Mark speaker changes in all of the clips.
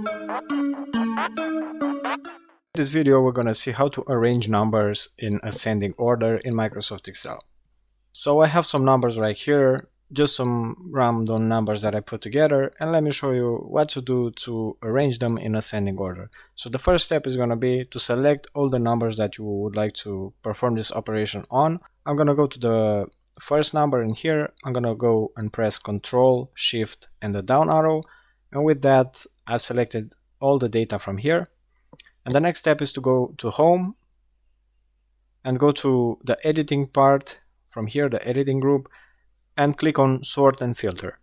Speaker 1: In this video, we're going to see how to arrange numbers in ascending order in Microsoft Excel. So I have some numbers right here, just some random numbers that I put together, and let me show you what to do to arrange them in ascending order. So the first step is going to be to select all the numbers that you would like to perform this operation on. I'm going to go to the first number in here. I'm going to go and press Ctrl, Shift, and the down arrow. And with that, I've selected all the data from here. And the next step is to go to Home and go to the editing part from here, the editing group, and click on Sort and Filter.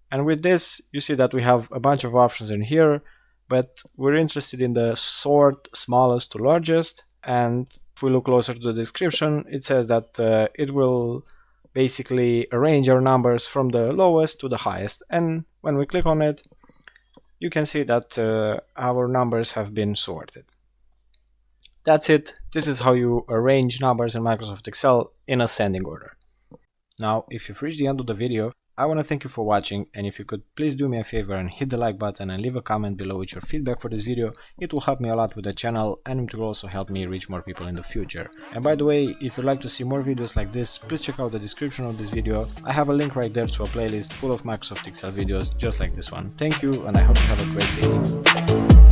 Speaker 1: And with this, you see that we have a bunch of options in here, but we're interested in the sort smallest to largest. And if we look closer to the description, it says that it will basically arrange our numbers from the lowest to the highest. And when we click on it, you can see that our numbers have been sorted. That's it. This is how you arrange numbers in Microsoft Excel in ascending order. Now, if you've reached the end of the video, I want to thank you for watching, and if you could please do me a favor and hit the like button and leave a comment below with your feedback for this video. It will help me a lot with the channel, and it will also help me reach more people in the future. And by the way, if you'd like to see more videos like this, please check out the description of this video. I have a link right there to a playlist full of Microsoft Excel videos just like this one. Thank you, and I hope you have a great day.